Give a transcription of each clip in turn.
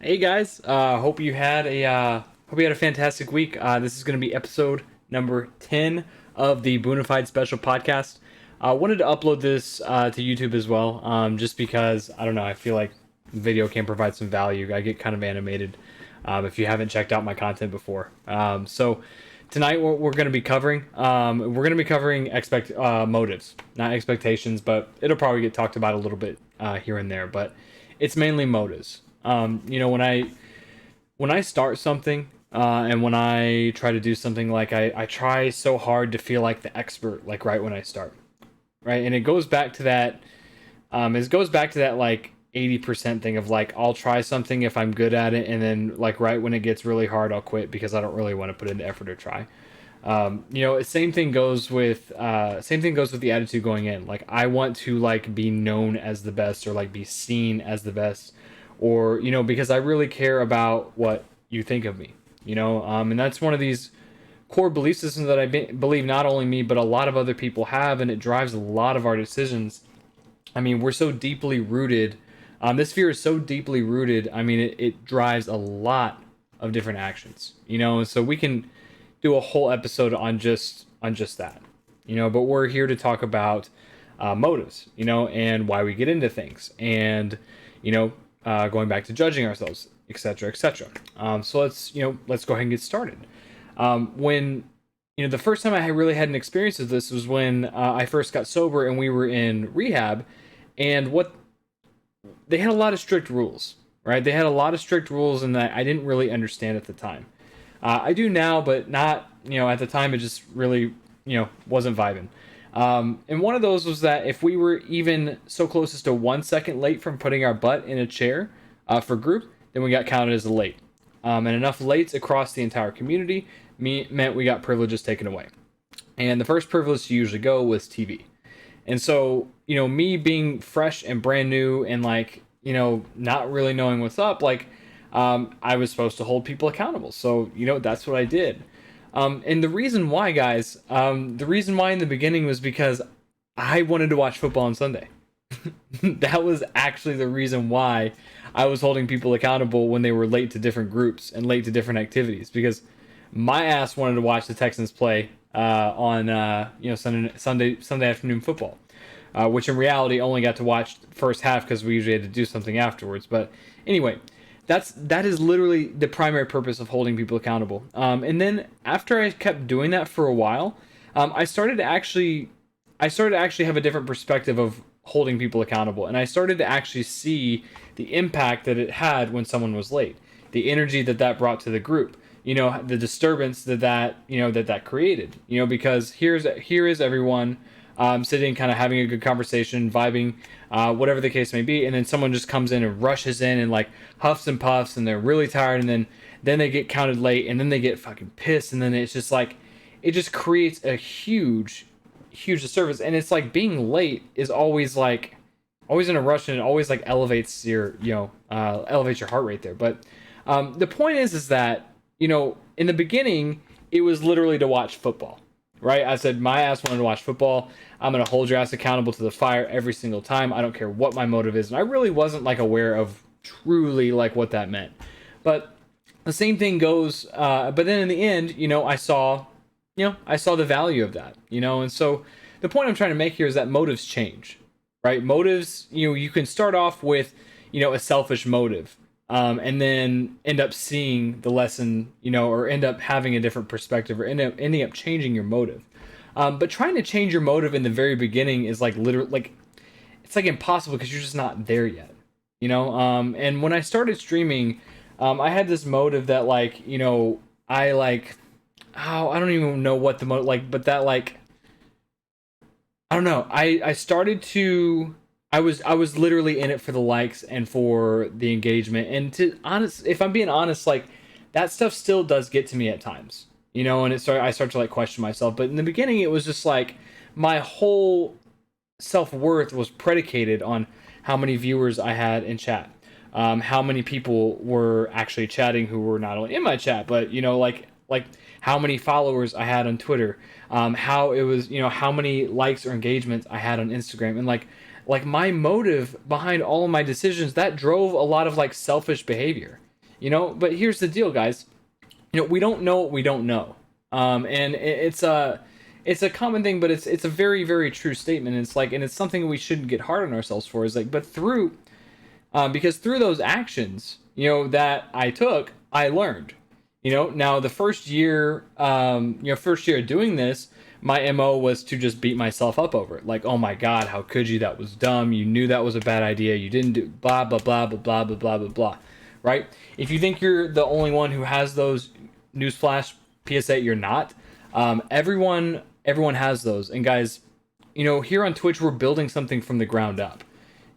Hey guys, hope you had a fantastic week. This is going to be episode number 10 of the Boonified Special Podcast. I wanted to upload this to YouTube as well, just because I don't know. I feel like video can provide some value. I get kind of animated if you haven't checked out my content before. So tonight what we're going to be covering, expect motives, not expectations, but it'll probably get talked about a little bit here and there. But it's mainly motives. When I start something and when I try to do something, like I try so hard to feel like the expert, like right when I start, right, and it goes back to that. It goes back to that like 80% thing of like I'll try something if I'm good at it, and then like right when it gets really hard, I'll quit because I don't really want to put in the effort or try. Same thing goes with the attitude going in. Like I want to like be known as the best or like be seen as the best, or because I really care about what you think of me. And that's one of these core belief systems that believe not only me but a lot of other people have, and it drives a lot of our decisions. I mean, we're so deeply rooted. This fear is so deeply rooted. I mean, it drives a lot of different actions. And so we can do a whole episode on just that. But we're here to talk about motives. And why we get into things, and going back to judging ourselves, etc., etc. So let's go ahead and get started. When the first time I really had an experience of this was when I first got sober and we were in rehab, and what they had a lot of strict rules, right? They had a lot of strict rules, and that I didn't really understand at the time. I do now, but not at the time. It just really wasn't vibing. And one of those was that if we were even so close as to 1 second late from putting our butt in a chair for group, then we got counted as a late. And enough lates across the entire community meant we got privileges taken away. And the first privilege to usually go was TV. And so, me being fresh and brand new and like, not really knowing what's up, like, I was supposed to hold people accountable. So, that's what I did. And the reason why, guys, the reason why in the beginning was because I wanted to watch football on Sunday. That was actually the reason why I was holding people accountable when they were late to different groups and late to different activities, because my ass wanted to watch the Texans play on Sunday afternoon football, which in reality only got to watch first half because we usually had to do something afterwards. But anyway, that is literally the primary purpose of holding people accountable. And then after I kept doing that for a while, I started to actually have a different perspective of holding people accountable, and I started to actually see the impact that it had when someone was late, the energy that brought to the group, the disturbance that created, because here is everyone sitting, kind of having a good conversation, vibing, whatever the case may be, and then someone just comes in and rushes in and like huffs and puffs, and they're really tired, and then they get counted late, and then they get fucking pissed, and then it's just like it just creates a huge disturbance. And it's like being late is always like always in a rush, and it always like elevates your heart rate there. But the point is that in the beginning it was literally to watch football, right? I said my ass wanted to watch football. I'm gonna hold your ass accountable to the fire every single time. I don't care what my motive is, and I really wasn't like aware of truly like what that meant. But the same thing goes. But then in the end, I saw the value of that. And so the point I'm trying to make here is that motives change, right? Motives, you can start off with, a selfish motive, and then end up seeing the lesson, or end up having a different perspective, or ending up changing your motive. But trying to change your motive in the very beginning is like literally like it's like impossible because you're just not there yet. And when I started streaming, I had this motive that like, I like, oh, I don't even know what the like, but that like, I don't know. I started to I was literally in it for the likes and for the engagement. And to honest, if I'm being honest, like that stuff still does get to me at times. And I start to like question myself. But in the beginning it was just like my whole self-worth was predicated on how many viewers I had in chat. How many people were actually chatting who were not only in my chat, but like how many followers I had on Twitter, how it was, how many likes or engagements I had on Instagram, and like my motive behind all of my decisions that drove a lot of like selfish behavior. But here's the deal, guys. We don't know what we don't know. And it's a common thing, but it's a very, very true statement. And it's something we shouldn't get hard on ourselves for. Is like, but through because through those actions, that I took, I learned. Now the first year of doing this, my MO was to just beat myself up over it. Like, oh my God, how could you? That was dumb. You knew that was a bad idea. You didn't do blah, blah, blah, blah, blah, blah, blah, blah, blah. Right? If you think you're the only one who has those, newsflash, PSA, you're not. Everyone has those. And guys, here on Twitch, we're building something from the ground up.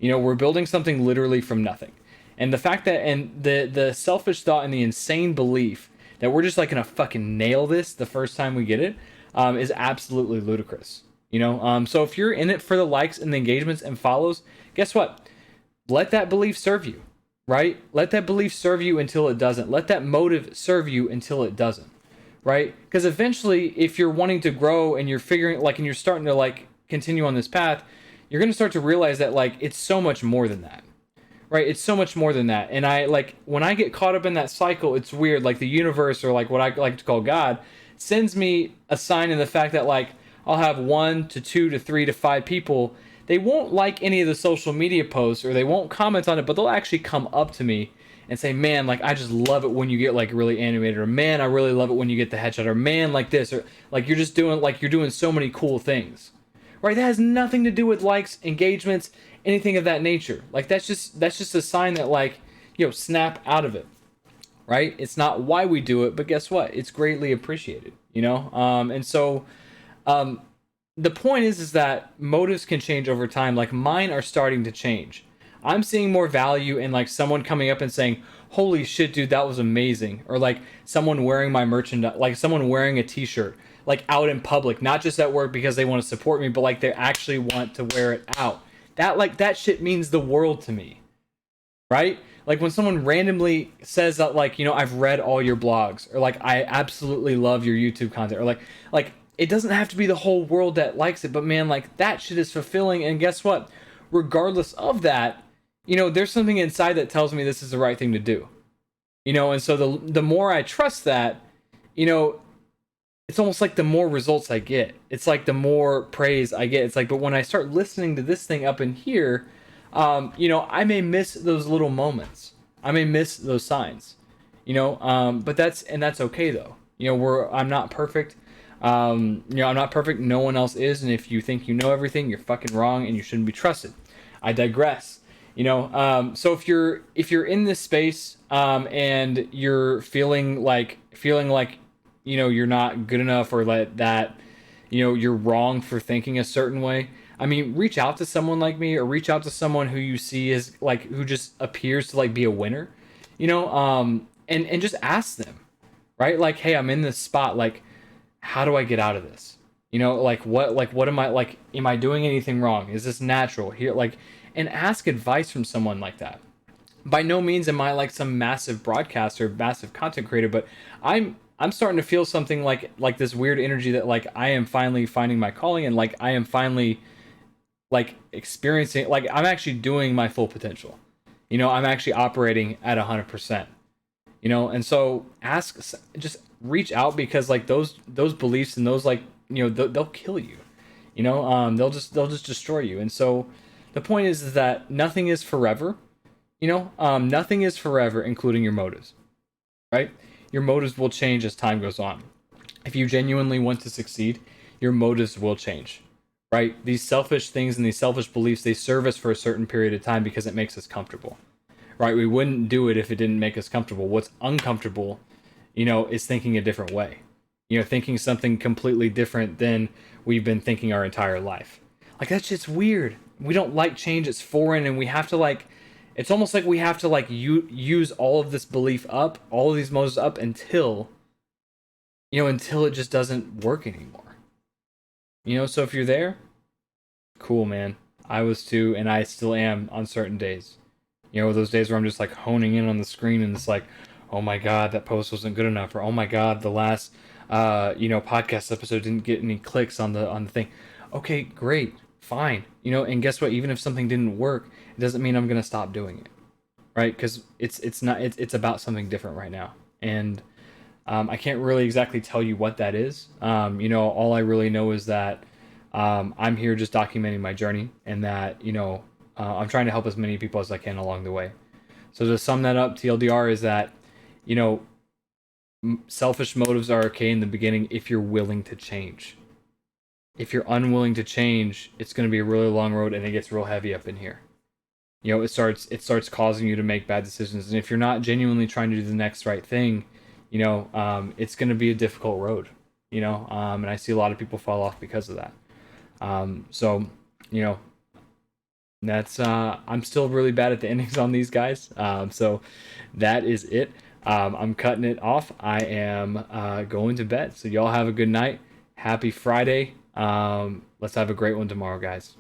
We're building something literally from nothing. And the fact that, and the selfish thought and the insane belief that we're just like gonna fucking nail this the first time we get it, is absolutely ludicrous. So if you're in it for the likes and the engagements and follows, guess what? Let that belief serve you, right? Let that belief serve you until it doesn't. Let that motive serve you until it doesn't, right? Because eventually, if you're wanting to grow and you're figuring, like, and you're starting to like continue on this path, you're gonna start to realize that like it's so much more than that. Right, it's so much more than that. And I like when I get caught up in that cycle, it's weird. Like the universe, or like what I like to call God, sends me a sign in the fact that like I'll have 1 to 2 to 3 to 5 people. They won't like any of the social media posts or they won't comment on it, but they'll actually come up to me and say, "Man, like I just love it when you get like really animated," or "Man, I really love it when you get the headshot," or "Man, like this," or like you're doing so many cool things. Right? That has nothing to do with likes, engagements, anything of that nature. Like that's just a sign that like, snap out of it. Right? It's not why we do it, but guess what? It's greatly appreciated, And so the point is that motives can change over time. Like mine are starting to change. I'm seeing more value in like someone coming up and saying, "Holy shit, dude, that was amazing," or like someone wearing my merchandise, like someone wearing a T-shirt, like out in public, not just at work because they want to support me, but like they actually want to wear it out. That shit means the world to me, right? Like when someone randomly says that, like, I've read all your blogs, or like I absolutely love your YouTube content, or like it doesn't have to be the whole world that likes it, but man, like that shit is fulfilling. And guess what? Regardless of that, there's something inside that tells me this is the right thing to do. And so the more I trust that, it's almost like the more results I get. It's like the more praise I get. It's like, but when I start listening to this thing up in here, I may miss those little moments. I may miss those signs, but that's okay though. I'm not perfect. I'm not perfect. No one else is. And if you think you know everything, you're fucking wrong and you shouldn't be trusted. I digress. So if you're in this space, and you're feeling like, you're not good enough, or that, you're wrong for thinking a certain way. I mean, reach out to someone like me, or reach out to someone who you see as like, who just appears to like be a winner, and just ask them, right? Like, "Hey, I'm in this spot. Like, how do I get out of this? What am I like? Am I doing anything wrong? Is this natural here?" Like, and ask advice from someone like that. By no means am I like some massive broadcaster, massive content creator, but I'm starting to feel something like this weird energy that like I am finally finding my calling, and like I am finally like experiencing, like I'm actually doing my full potential. I'm actually operating at 100%. And so just reach out, because like those beliefs and those like, they'll kill you. They'll just destroy you. And so the point is that nothing is forever. Nothing is forever, including your motives, right? Your motives will change as time goes on. If you genuinely want to succeed, your motives will change, right? These selfish things and these selfish beliefs, they serve us for a certain period of time because it makes us comfortable, right? We wouldn't do it if it didn't make us comfortable. What's uncomfortable, is thinking a different way, thinking something completely different than we've been thinking our entire life. Like, that shit's weird. We don't like change. It's foreign, and we have to like, it's almost like we have to like use all of this belief up, all of these motives up, until it just doesn't work anymore. So if you're there, cool, man. I was too, and I still am on certain days. Those days where I'm just like honing in on the screen, and it's like, oh my God, that post wasn't good enough, or oh my God, the last podcast episode didn't get any clicks on the thing. Okay, great, fine. And guess what? Even if something didn't work, it doesn't mean I'm gonna stop doing it. right? Because it's not it's about something different right now, and I can't really exactly tell you what that is. You know, all I really know is that I'm here just documenting my journey, and that I'm trying to help as many people as I can along the way. So to sum that up, TLDR is that you know selfish motives are okay in the beginning if you're willing to change. If you're unwilling to change, it's going to be a really long road, and it gets real heavy up in here. You know, it starts causing you to make bad decisions, and if you're not genuinely trying to do the next right thing, it's going to be a difficult road. And I see a lot of people fall off because of that. So you know that's I'm still really bad at the endings on these guys. So that is it. I'm cutting it off. I am going to bed. So y'all have a good night. Happy Friday. Let's have a great one tomorrow, guys.